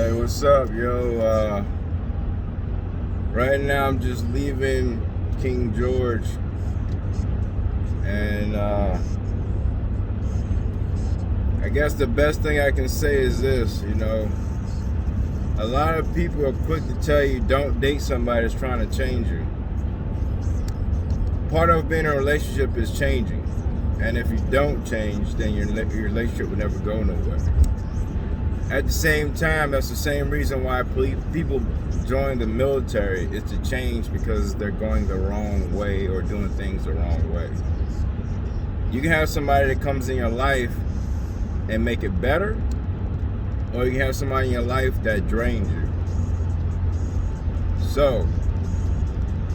Hey, what's up, yo? Right now I'm just leaving King George, and I guess the best thing I can say is this, a lot of people are quick to tell you don't date somebody that's trying to change you. Part of being in a relationship is changing, and if you don't change, then your relationship will never go nowhere. At the same time, that's the same reason why people join the military, is to change because they're going the wrong way or doing things the wrong way. You can have somebody that comes in your life and make it better, or you can have somebody in your life that drains you. So,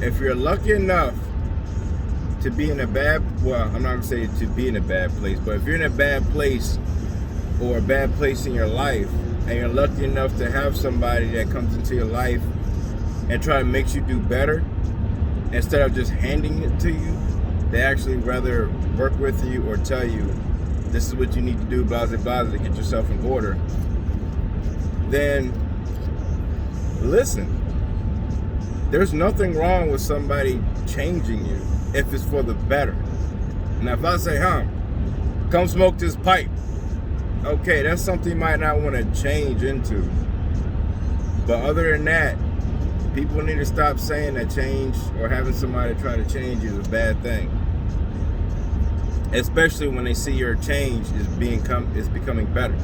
if you're lucky enough to be in a bad, well, I'm not going to say to be in a bad place, but if you're in a bad place or a bad place in your life, and you're lucky enough to have somebody that comes into your life and try to make you do better, instead of just handing it to you, they actually rather work with you or tell you, this is what you need to do, blah, blah, blah, to get yourself in order, then listen. There's nothing wrong with somebody changing you if it's for the better. Now, if I say, come smoke this pipe, okay, that's something you might not want to change into. But other than that, people need to stop saying that change or having somebody try to change you is a bad thing. Especially when they see your change is becoming better.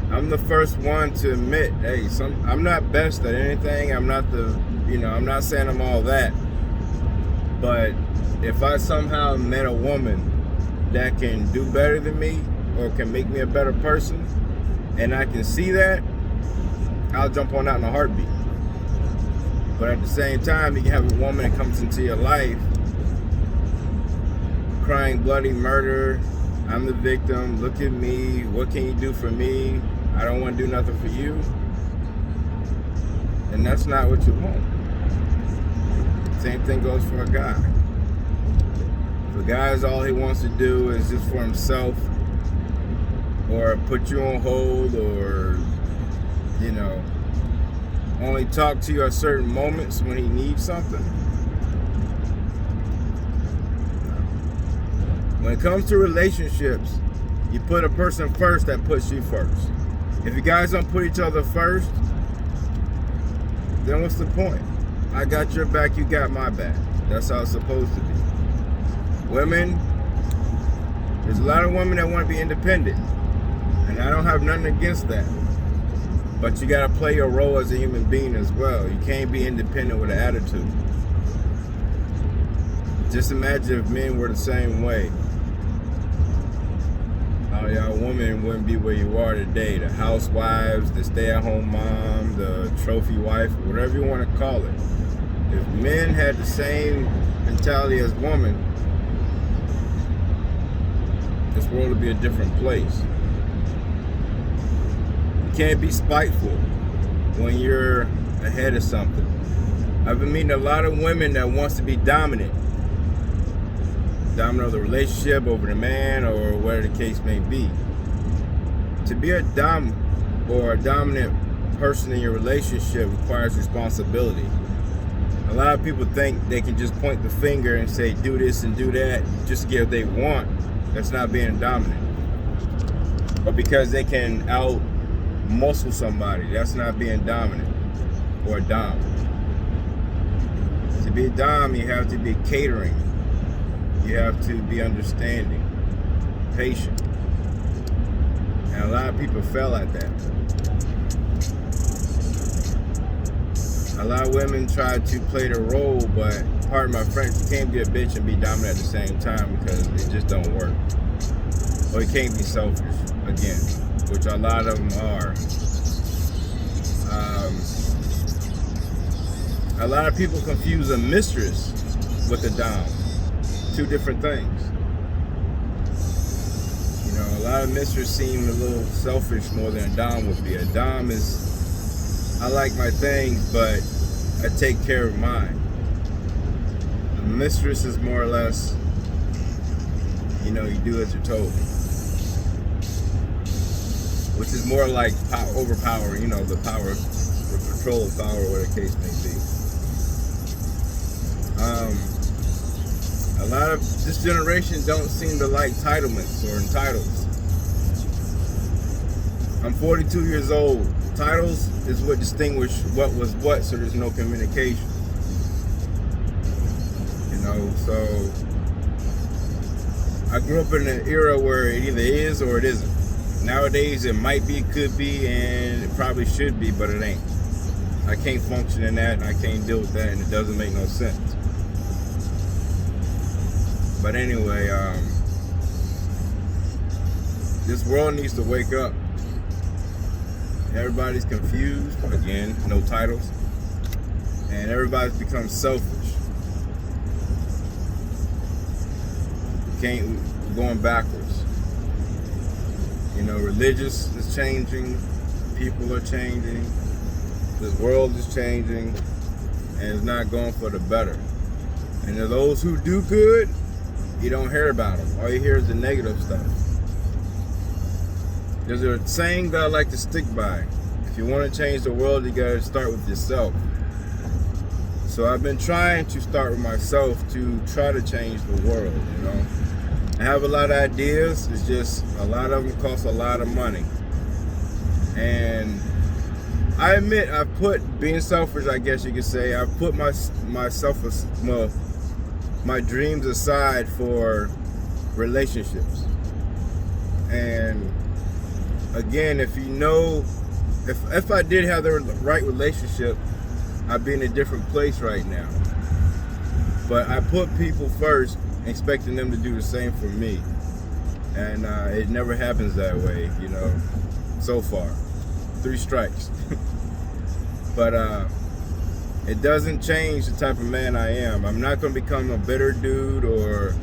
I'm the first one to admit, hey, I'm not best at anything. I'm not I'm not saying I'm all that. But if I somehow met a woman that can do better than me, or can make me a better person, and I can see that, I'll jump on that in a heartbeat. But at the same time, you can have a woman that comes into your life crying bloody murder, I'm the victim, look at me, what can you do for me, I don't want to do nothing for you. And that's not what you want. Same thing goes for a guy. If a guy's all he wants to do is just for himself, or put you on hold, or only talk to you at certain moments when he needs something. When it comes to relationships, you put a person first that puts you first. If you guys don't put each other first, then what's the point? I got your back, you got my back. That's how it's supposed to be. Women, there's a lot of women that want to be independent. And I don't have nothing against that. But you gotta play your role as a human being as well. You can't be independent with an attitude. Just imagine if men were the same way. How y'all women wouldn't be where you are today. The housewives, the stay-at-home mom, the trophy wife, whatever you want to call it. If men had the same mentality as women, this world would be a different place. You can't be spiteful when you're ahead of something. I've been meeting a lot of women that wants to be dominant. Dominant of the relationship over the man, or whatever the case may be. To be a dominant person in your relationship requires responsibility. A lot of people think they can just point the finger and say do this and do that just to get what they want. That's not being dominant. Or because they can out-muscle somebody, that's not being dominant or dom. To be a dom, you have to be catering. You have to be understanding, patient. And a lot of people fail at that. A lot of women try to play the role, but pardon my French, you can't be a bitch and be dominant at the same time, because it just don't work. Or you can't be selfish, again, which a lot of them are. A lot of people confuse a mistress with a dom. Two different things. A lot of mistresses seem a little selfish more than a dom would be. A dom is, I like my things, but I take care of mine. A mistress is more or less, you do as you're told. which is more like overpowering, the power, the control of power, whatever the case may be. A lot of this generation don't seem to like entitlements or entitles. I'm 42 years old. Titles is what distinguish what was what, so there's no communication. So I grew up in an era where it either is or it isn't. Nowadays it might be, could be, and it probably should be, but it ain't. I can't function in that, and I can't deal with that, and it doesn't make no sense. But anyway, this world needs to wake up. Everybody's confused, again, no titles, and everybody's become selfish. Going backwards. Religious is changing, people are changing, this world is changing, and it's not going for the better. And to those who do good, you don't hear about them. All you hear is the negative stuff. There's a saying that I like to stick by. If you want to change the world, you gotta start with yourself. So I've been trying to start with myself to try to change the world, I have a lot of ideas, it's just a lot of them cost a lot of money. And I admit I've put, being selfish, I guess you could say, I've put my dreams aside for relationships. And again, if I did have the right relationship, I'd be in a different place right now. But I put people first, expecting them to do the same for me. And it never happens that way, so far. 3 strikes. But it doesn't change the type of man I am. I'm not going to become a bitter dude or,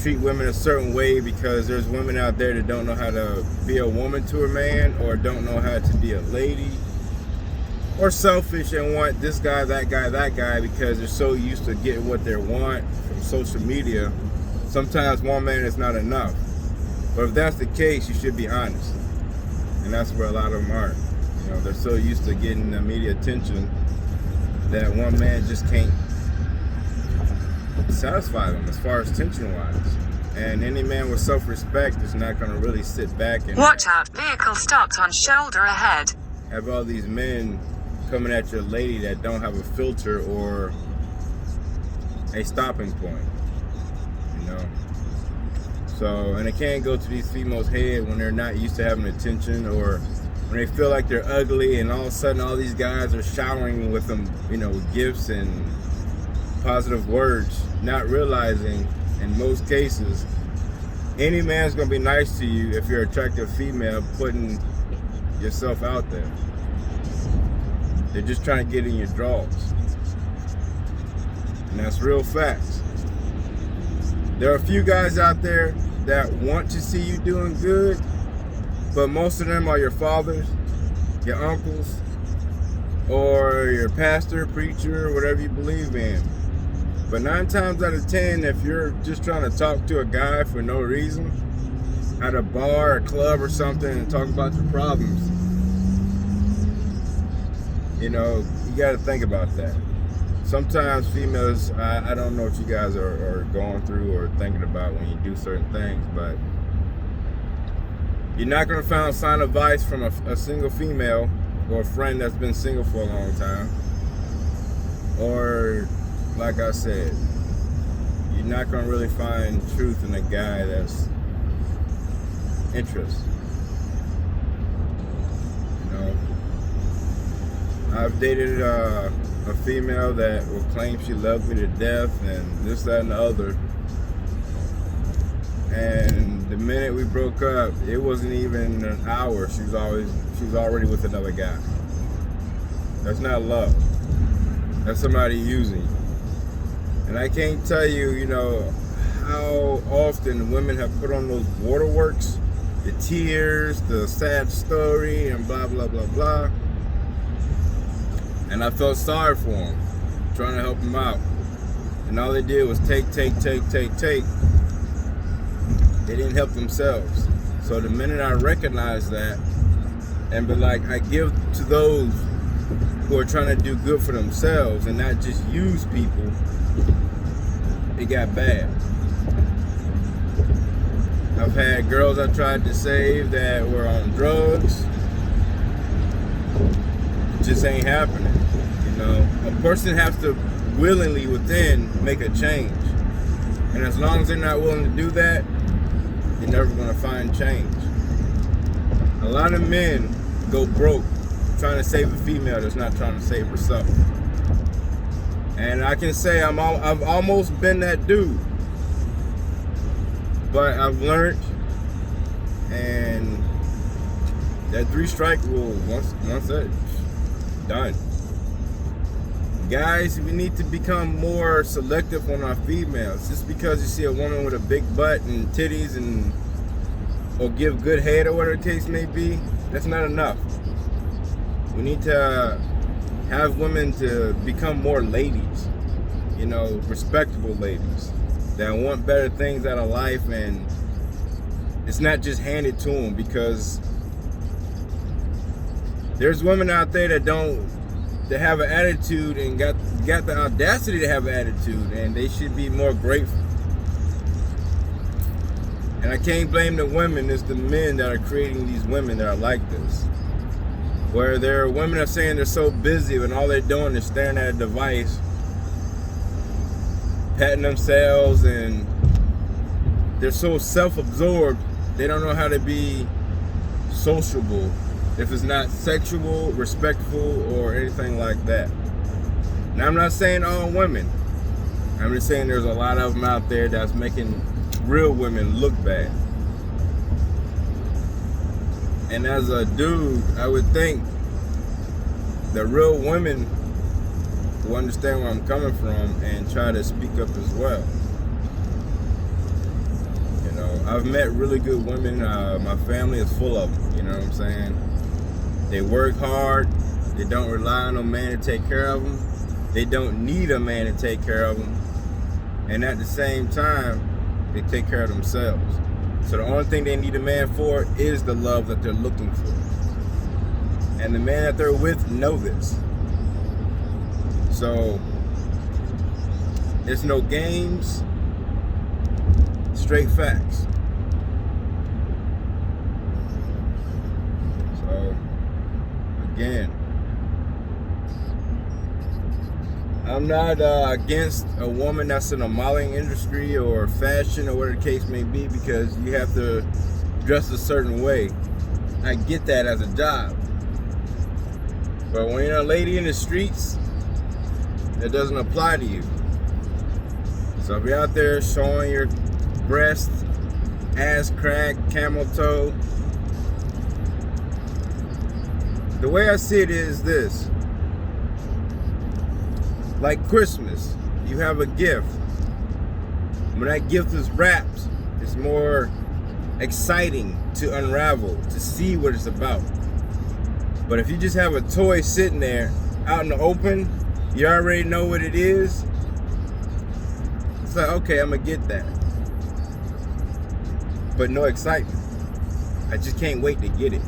treat women a certain way because there's women out there that don't know how to be a woman to a man or don't know how to be a lady, or selfish and want this guy, that guy because they're so used to getting what they want from social media. Sometimes one man is not enough. But if that's the case, you should be honest. And that's where a lot of them aren't. They're so used to getting the media attention that one man just can't satisfy them as far as tension-wise. And any man with self-respect is not going to really sit back and watch out, vehicle stopped on shoulder ahead. Have all these men coming at your lady that don't have a filter or a stopping point, So, and it can't go to these females' head when they're not used to having attention, or when they feel like they're ugly, and all of a sudden all these guys are showering with them, with gifts and positive words, not realizing in most cases any man's gonna be nice to you if you're an attractive female putting yourself out there. They're just trying to get in your drawers. And that's real facts. There are a few guys out there that want to see you doing good, but most of them are your fathers, your uncles, or your pastor, preacher, whatever you believe in. But 9 times out of 10, if you're just trying to talk to a guy for no reason, at a bar, a club or something, and talk about your problems, you got to think about that. Sometimes females, I don't know what you guys are going through or thinking about when you do certain things, but you're not going to find sound advice from a single female or a friend that's been single for a long time. Or, like I said, you're not going to really find truth in a guy that's interested. I've dated a female that will claim she loved me to death and this, that, and the other. And the minute we broke up, it wasn't even an hour. She was already with another guy. That's not love. That's somebody using you. And I can't tell you, how often women have put on those waterworks, the tears, the sad story, and blah, blah, blah, blah. And I felt sorry for them, trying to help them out. And all they did was take. They didn't help themselves. So the minute I recognize that and be like, I give to those who are trying to do good for themselves and not just use people, it got bad. I've had girls I tried to save that were on drugs. It just ain't happening. You know, a person has to willingly within make a change. And as long as they're not willing to do that, you're never gonna find change. A lot of men go broke trying to save a female that's not trying to save herself. And I can say I've almost been that dude. But I've learned, and that 3-strike rule, once that's done. Guys, we need to become more selective on our females. Just because you see a woman with a big butt and titties and or give good head or whatever the case may be, that's not enough. We need to have women to become more ladies, you know, respectable ladies that want better things out of life, and it's not just handed to them, because there's women out there that have an attitude and got the audacity to have an attitude, and they should be more grateful. And I can't blame the women, it's the men that are creating these women that are like this. Where there are women that are saying they're so busy and all they're doing is staring at a device, patting themselves, and they're so self-absorbed, they don't know how to be sociable if it's not sexual, respectful, or anything like that. Now, I'm not saying all women. I'm just saying there's a lot of them out there that's making real women look bad. And as a dude, I would think the real women will understand where I'm coming from and try to speak up as well. You know, I've met really good women. My family is full of them, you know what I'm saying? They work hard. They don't rely on a man to take care of them. They don't need a man to take care of them. And at the same time, they take care of themselves. So the only thing they need a man for is the love that they're looking for. And the man that they're with know this. So it's no games, straight facts. So again, I'm not against a woman that's in a modeling industry or fashion or whatever the case may be, because you have to dress a certain way. I get that as a job. But when you're a lady in the streets, it doesn't apply to you. So if you're out there showing your breast, ass crack, camel toe, the way I see it is this. Like Christmas, you have a gift. When that gift is wrapped, it's more exciting to unravel, to see what it's about. But if you just have a toy sitting there out in the open, you already know what it is. It's like, okay, I'm gonna get that. But no excitement. I just can't wait to get it.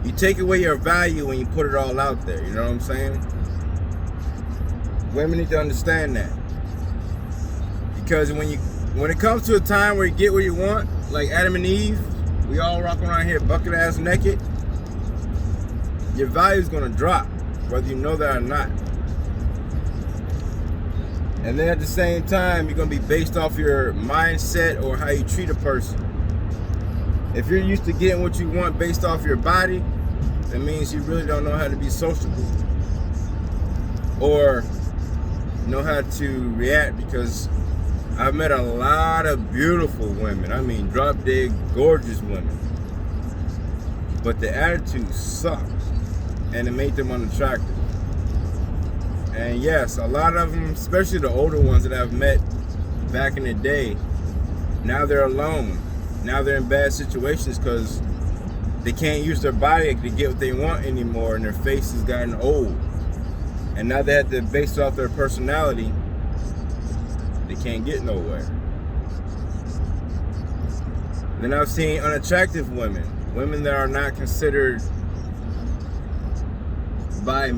You take away your value when you put it all out there, you know what I'm saying? Women need to understand that. Because when it comes to a time where you get what you want, like Adam and Eve, we all rock around here bucket ass naked, your value's gonna drop, whether you know that or not. And then at the same time, you're gonna be based off your mindset or how you treat a person. If you're used to getting what you want based off your body, that means you really don't know how to be sociable or know how to react, because I've met a lot of beautiful women. I mean, drop dead gorgeous women. But the attitude sucks, and it made them unattractive. And yes, a lot of them, especially the older ones that I've met back in the day, now they're alone. Now they're in bad situations because they can't use their body to get what they want anymore, and their face has gotten old. And now they have to base it off their personality. They can't get nowhere. Then I've seen unattractive women that are not considered by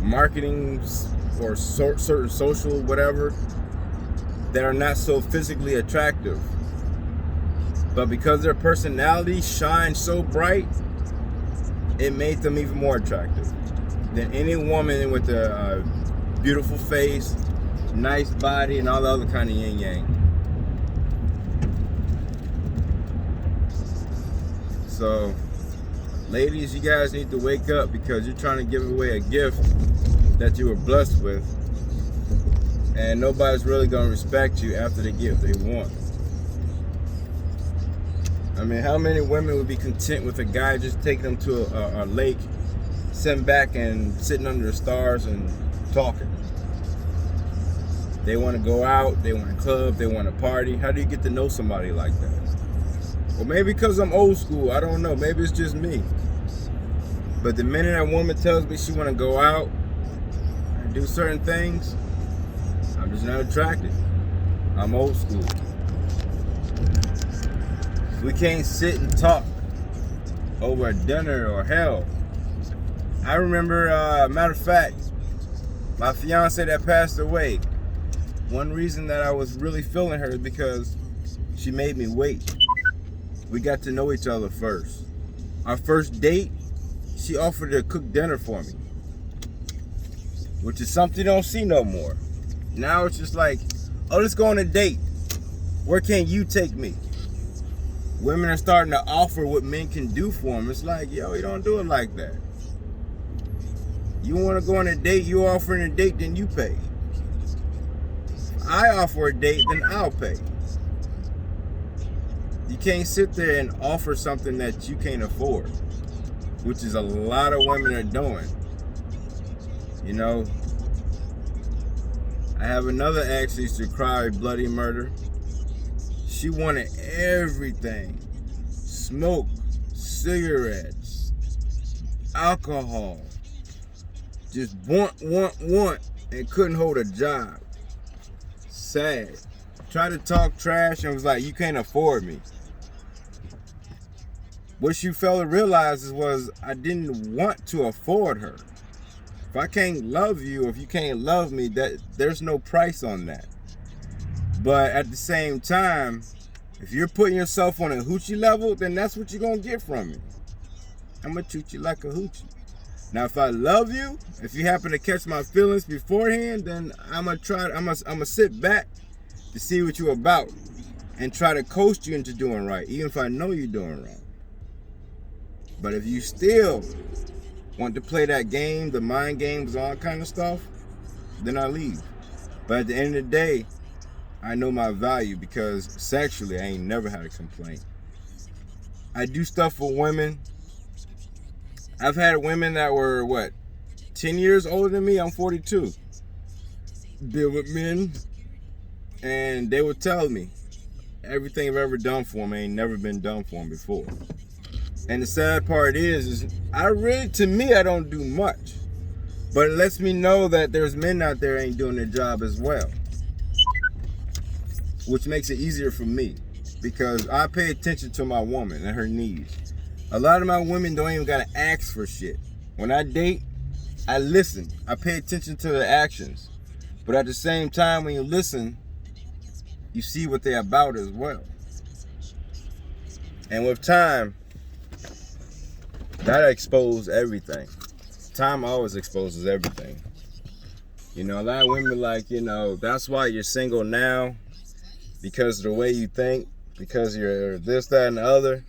marketing or certain social whatever, that are not so physically attractive. But because their personality shines so bright, it made them even more attractive than any woman with a beautiful face, nice body, and all the other kind of yin yang. So, ladies, you guys need to wake up, because you're trying to give away a gift that you were blessed with, and nobody's really going to respect you after the gift they want. I mean, how many women would be content with a guy just taking them to a lake, sitting back and sitting under the stars and talking? They want to go out, they want to club, they want to party. How do you get to know somebody like that? Well, maybe because I'm old school, I don't know. Maybe it's just me. But the minute a woman tells me she want to go out and do certain things, I'm just not attracted. I'm old school. We can't sit and talk over a dinner or hell. I remember, matter of fact, my fiance that passed away, one reason that I was really feeling her is because she made me wait. We got to know each other first. Our first date, she offered to cook dinner for me, which is something you don't see no more. Now it's just like, oh, let's go on a date. Where can you take me? Women are starting to offer what men can do for them. It's like, yo, you don't do it like that. You want to go on a date, you offering a date, then you pay. If I offer a date, then I'll pay. You can't sit there and offer something that you can't afford, which is a lot of women are doing. You know, I have another ex who used to cry bloody murder. She wanted everything. Smoke, cigarettes, alcohol. Just want, and couldn't hold a job. Sad. Tried to talk trash and was like, you can't afford me. What she failed to realize was I didn't want to afford her. If I can't love you, if you can't love me, that there's no price on that. But at the same time, if you're putting yourself on a hoochie level, then that's what you're gonna get from me. I'm gonna treat you like a hoochie. Now, if I love you, if you happen to catch my feelings beforehand, then I'm gonna sit back to see what you're about and try to coast you into doing right, even if I know you're doing wrong. But if you still want to play that game, the mind games, all that kind of stuff, then I leave. But at the end of the day, I know my value, because sexually, I ain't never had a complaint. I do stuff for women. I've had women that were, 10 years older than me? I'm 42. Deal with men, and they would tell me everything I've ever done for them ain't never been done for them before. And the sad part is I don't do much. But it lets me know that there's men out there ain't doing their job as well. Which makes it easier for me, because I pay attention to my woman and her needs. A lot of my women don't even gotta ask for shit. When I date, I listen. I pay attention to their actions. But at the same time, when you listen, you see what they're about as well. And with time, that exposes everything. Time always exposes everything. You know, a lot of women that's why you're single now, because of the way you think, because you're this, that, and the other.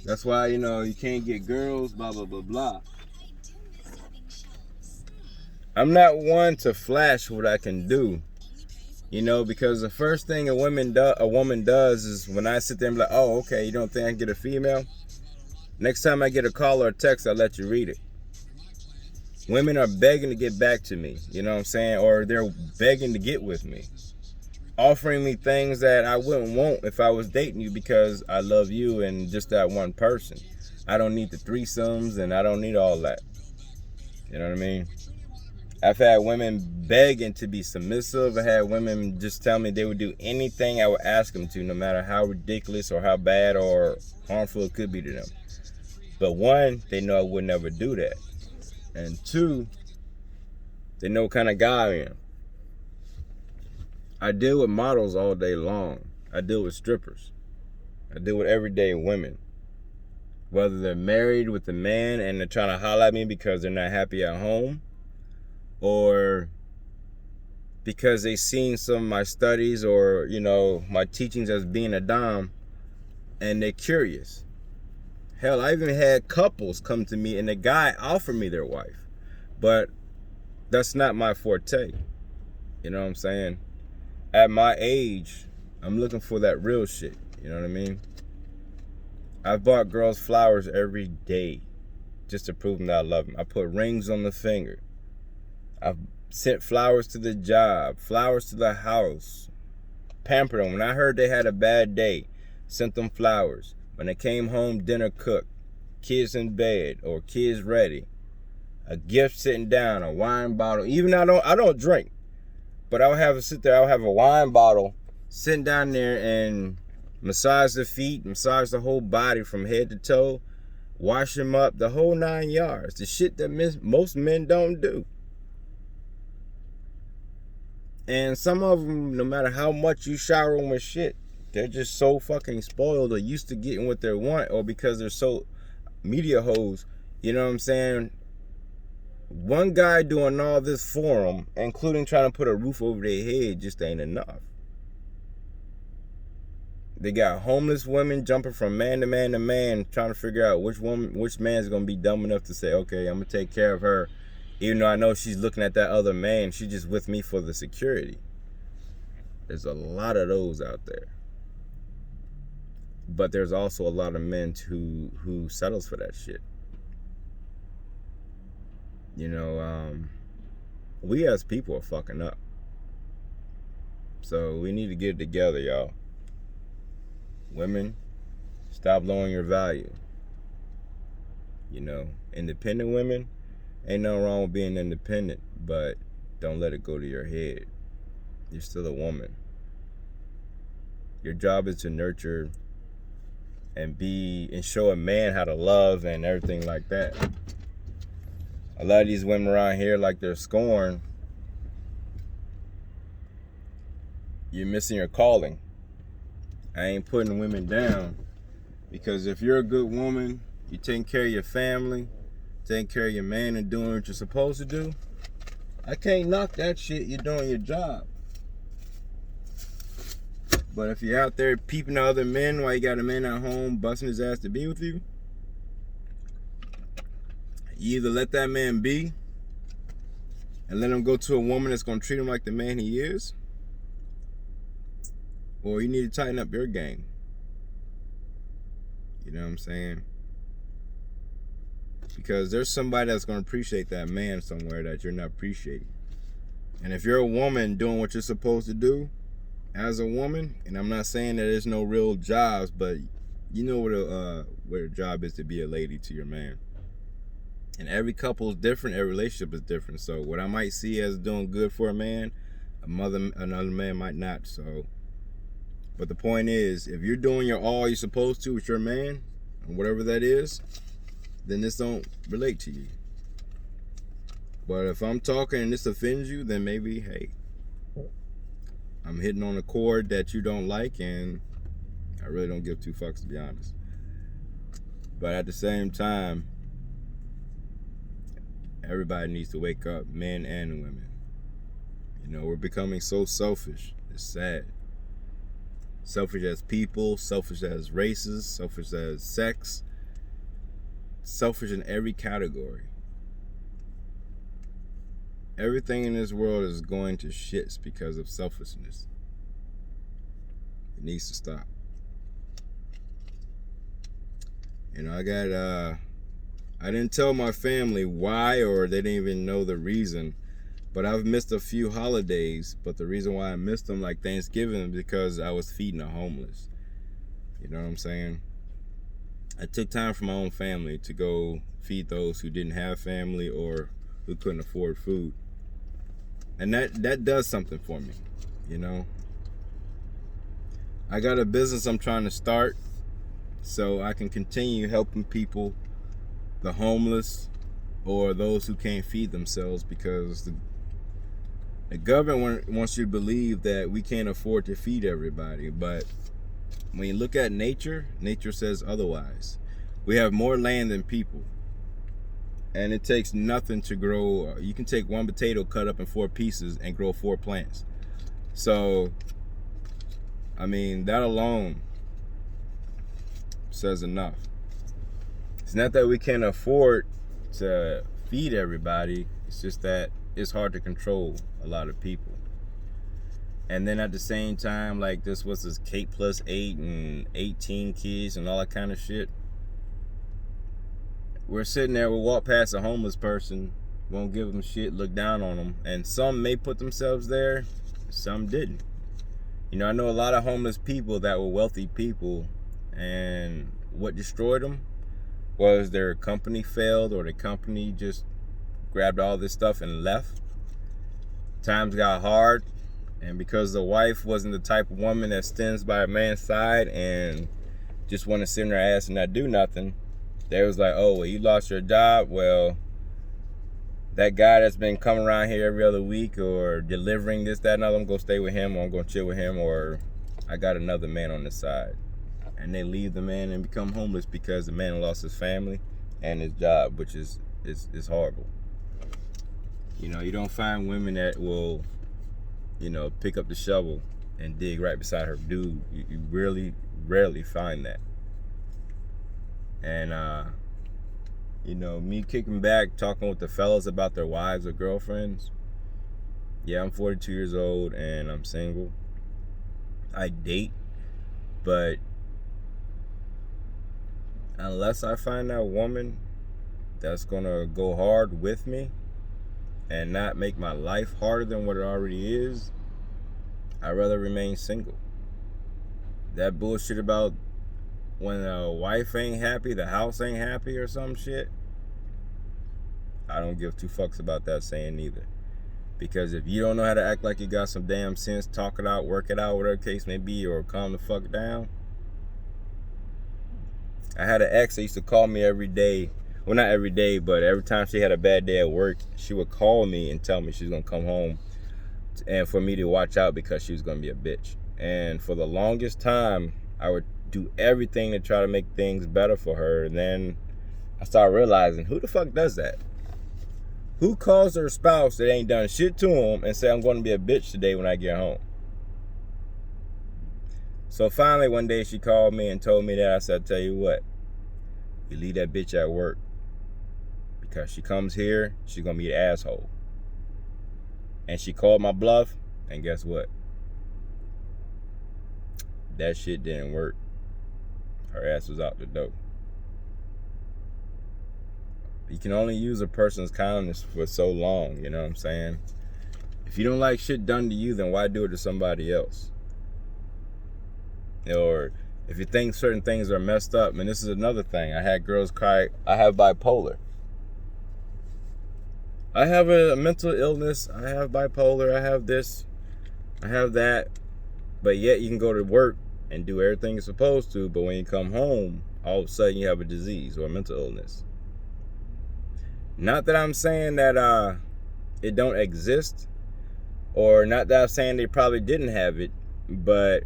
That's why, you can't get girls, blah, blah, blah, blah. I'm not one to flash what I can do, because the first thing a woman does is when I sit there and be like, oh, okay, you don't think I can get a female? Next time I get a call or a text, I'll let you read it. Women are begging to get back to me, you know what I'm saying? Or they're begging to get with me. Offering me things that I wouldn't want if I was dating you, because I love you and just that one person. I don't need the threesomes, and I don't need all that. You know what I mean? I've had women begging to be submissive. I had women just tell me they would do anything I would ask them to, no matter how ridiculous or how bad or harmful it could be to them. But one, they know I would never do that. And two, they know what kind of guy I am. I deal with models all day long. I deal with strippers. I deal with everyday women. Whether they're married with a man and they're trying to holler at me because they're not happy at home, or because they've seen some of my studies or, you know, my teachings as being a dom, and they're curious. Hell, I even had couples come to me and the guy offered me their wife. But that's not my forte. You know what I'm saying? At my age, I'm looking for that real shit. You know what I mean? I've bought girls flowers every day just to prove them that I love them. I put rings on the finger. I've sent flowers to the job, flowers to the house, pampered them. When I heard they had a bad day, sent them flowers. When they came home, dinner cooked, kids in bed or kids ready, a gift sitting down, a wine bottle. Even I don't drink, but I'll have a wine bottle sitting down there and massage the feet, massage the whole body from head to toe, wash them up, the whole 9 yards. The shit that most men don't do. And some of them, no matter how much you shower them with shit, they're just so fucking spoiled or used to getting what they want, or because they're so media hoes. You know what I'm saying? One guy doing all this for them, including trying to put a roof over their head, just ain't enough. They got homeless women jumping from man to man to man, trying to figure out which man's gonna be dumb enough to say, okay, I'm gonna take care of her, even though I know she's looking at that other man. She's just with me for the security. There's a lot of those out there. But there's also a lot of men who settles for that shit. You know, we as people are fucking up. So we need to get it together, y'all. Women, stop lowering your value. You know, independent women, ain't nothing wrong with being independent, but don't let it go to your head. You're still a woman. Your job is to nurture and show a man how to love and everything like that. A lot of these women around here, like they're scorned. You're missing your calling. I ain't putting women down, because if you're a good woman, you're taking care of your family, taking care of your man and doing what you're supposed to do, I can't knock that shit. You're doing your job. But if you're out there peeping at other men while you got a man at home busting his ass to be with you, you either let that man be and let him go to a woman that's going to treat him like the man he is, or you need to tighten up your game. You know what I'm saying? Because there's somebody that's going to appreciate that man somewhere that you're not appreciating. And if you're a woman doing what you're supposed to do as a woman, and I'm not saying that there's no real jobs, but you know what a job is to be a lady to your man. And every couple is different, every relationship is different. So what I might see as doing good for a man, another man might not. So, but the point is, if you're doing your all you're supposed to with your man, and whatever that is, then this don't relate to you. But if I'm talking and this offends you, then maybe, hey, I'm hitting on a chord that you don't like, and I really don't give two fucks, to be honest. But at the same time, everybody needs to wake up, men and women. You know, we're becoming so selfish. It's sad. Selfish as people, selfish as races, selfish as sex, selfish in every category. Everything in this world is going to shits because of selfishness. It needs to stop. You know, I didn't tell my family why, or they didn't even know the reason, but I've missed a few holidays. But the reason why I missed them, like Thanksgiving, is because I was feeding the homeless. You know what I'm saying? I took time from my own family to go feed those who didn't have family or who couldn't afford food. And that does something for me, you know. I got a business I'm trying to start so I can continue helping people, the homeless or those who can't feed themselves, because the government wants you to believe that we can't afford to feed everybody. But when you look at nature, nature says otherwise. We have more land than people. And it takes nothing to grow. You can take one potato cut up in 4 pieces and grow 4 plants. So, I mean, that alone says enough. It's not that we can't afford to feed everybody. It's just that it's hard to control a lot of people. And then at the same time, like this was this K+8 and 18 kids and all that kind of shit. We're sitting there, we'll walk past a homeless person, won't give them shit, look down on them. And some may put themselves there, some didn't. You know, I know a lot of homeless people that were wealthy people, and what destroyed them was their company failed, or the company just grabbed all this stuff and left. Times got hard, and because the wife wasn't the type of woman that stands by a man's side and just want to sit in her ass and not do nothing, they was like, oh, well, you lost your job. Well, that guy that's been coming around here every other week or delivering this, that, and other, I'm going to stay with him, or I'm going to chill with him, or I got another man on the side. And they leave the man and become homeless because the man lost his family and his job, which is horrible. You know, you don't find women that will, you know, pick up the shovel and dig right beside her dude. You really rarely find that. And, you know, me kicking back, talking with the fellas about their wives or girlfriends. Yeah, I'm 42 years old and I'm single. I date, but unless I find that woman that's gonna go hard with me and not make my life harder than what it already is, I'd rather remain single. That bullshit about when a wife ain't happy, the house ain't happy or some shit, I don't give 2 fucks about that saying either. Because if you don't know how to act like you got some damn sense, talk it out, work it out, whatever the case may be, or calm the fuck down. I had an ex that used to call me every day. Well, not every day, but every time she had a bad day at work, she would call me and tell me she's going to come home and for me to watch out because she was going to be a bitch. And for the longest time, I would do everything to try to make things better for her. And then I started realizing, who the fuck does that? Who calls their spouse that ain't done shit to them and say, I'm going to be a bitch today when I get home? So finally one day she called me and told me that. I said, tell you what, you leave that bitch at work, because she comes here, she's going to be an asshole. And she called my bluff, and guess what? That shit didn't work. Her ass was out the door. You can only use a person's kindness for so long, you know what I'm saying? If you don't like shit done to you, then why do it to somebody else? Or if you think certain things are messed up, and this is another thing. I had girls cry, I have bipolar. I have a mental illness, I have bipolar, I have this, I have that. But yet you can go to work and do everything you're supposed to, but when you come home, all of a sudden you have a disease or a mental illness. Not that I'm saying that it don't exist, or not that I'm saying they probably didn't have it, but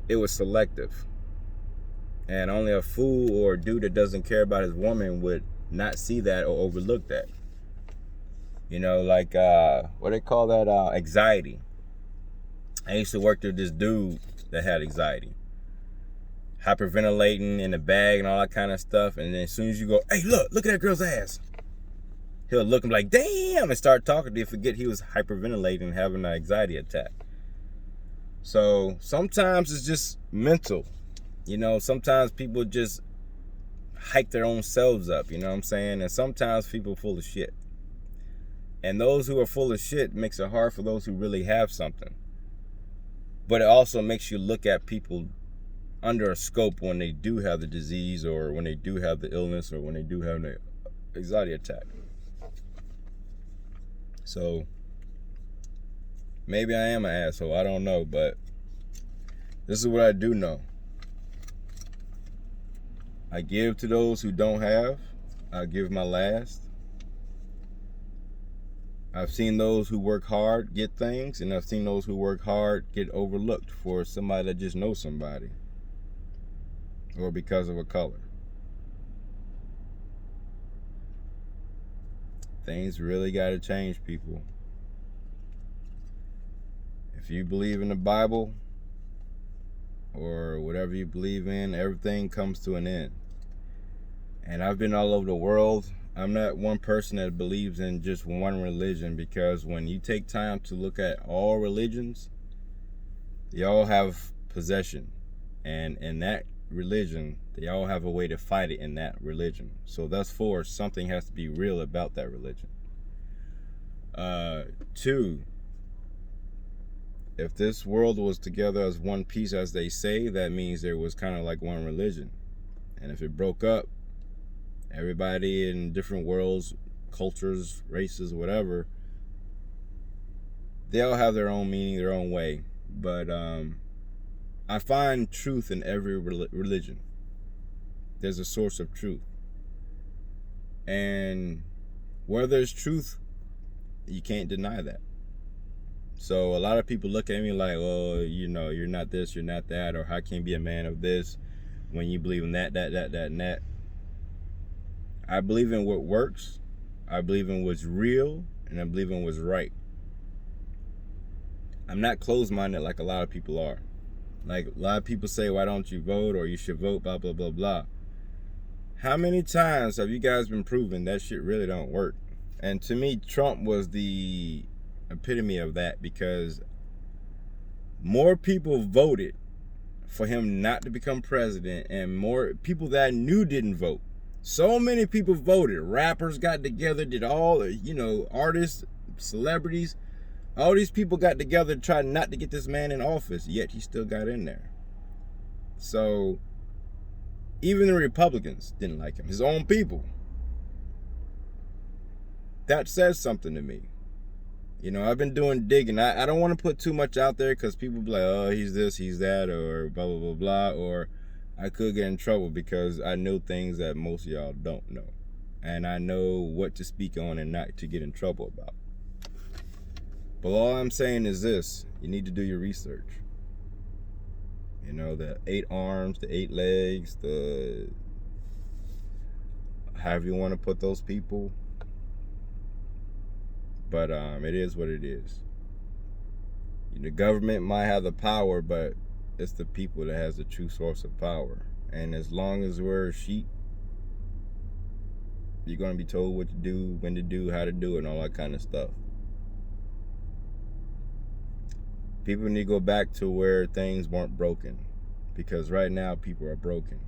it was selective. And only a fool or a dude that doesn't care about his woman would not see that or overlook that. You know, like, what they call that? Anxiety. I used to work with this dude that had anxiety. Hyperventilating in the bag and all that kind of stuff. And then as soon as you go, hey, look at that girl's ass. He'll look and be like, damn, and start talking to you. Forget he was hyperventilating and having an anxiety attack. So sometimes it's just mental. You know, sometimes people just hype their own selves up, you know what I'm saying? And sometimes people are full of shit. And those who are full of shit makes it hard for those who really have something. But it also makes you look at people under a scope when they do have the disease, or when they do have the illness, or when they do have an anxiety attack. So Maybe I am an asshole. I don't know, but this is what I do know. I give to those who don't have. I give my last. I've seen those who work hard get things, and I've seen those who work hard get overlooked for somebody that just knows somebody, or because of a color. Things really got to change, people. If you believe in the Bible or whatever you believe in, everything comes to an end. And I've been all over the world. I'm not one person that believes in just one religion, because when you take time to look at all religions, they all have possession. And in that religion, they all have a way to fight it in that religion. So thus for something has to be real about that religion. 2, if this world was together as one piece, as they say, that means there was kind of like one religion. And if it broke up, everybody in different worlds, cultures, races, whatever, they all have their own meaning, their own way. But I find truth in every religion. There's a source of truth. And where there's truth, you can't deny that. So a lot of people look at me like, oh, you know, you're not this, you're not that, or how can you be a man of this when you believe in that, and that. I believe in what works, I believe in what's real, and I believe in what's right. I'm not closed-minded like a lot of people are. Like a lot of people say, why don't you vote, or you should vote, blah, blah, blah, blah. How many times have you guys been proven that shit really don't work? And to me, Trump was the epitome of that, because more people voted for him not to become president, and more people that I knew didn't vote. So many people voted. Rappers got together, did all, artists, celebrities, all these people got together to try not to get this man in office, yet he still got in there. So even the Republicans didn't like him, his own people. That says something to me. I've been doing digging. I don't want to put too much out there, because people be like, oh, he's this, he's that, or blah, blah, blah, blah, or I could get in trouble, because I know things that most of y'all don't know. And I know what to speak on and not to get in trouble about. But all I'm saying is this: you need to do your research. The 8 arms, the 8 legs, the however you want to put those people. But it is what it is. The government might have the power, but it's the people that has the true source of power. And as long as we're sheep, you're going to be told what to do, when to do, how to do it, and all that kind of stuff. People need to go back to where things weren't broken, because right now people are broken.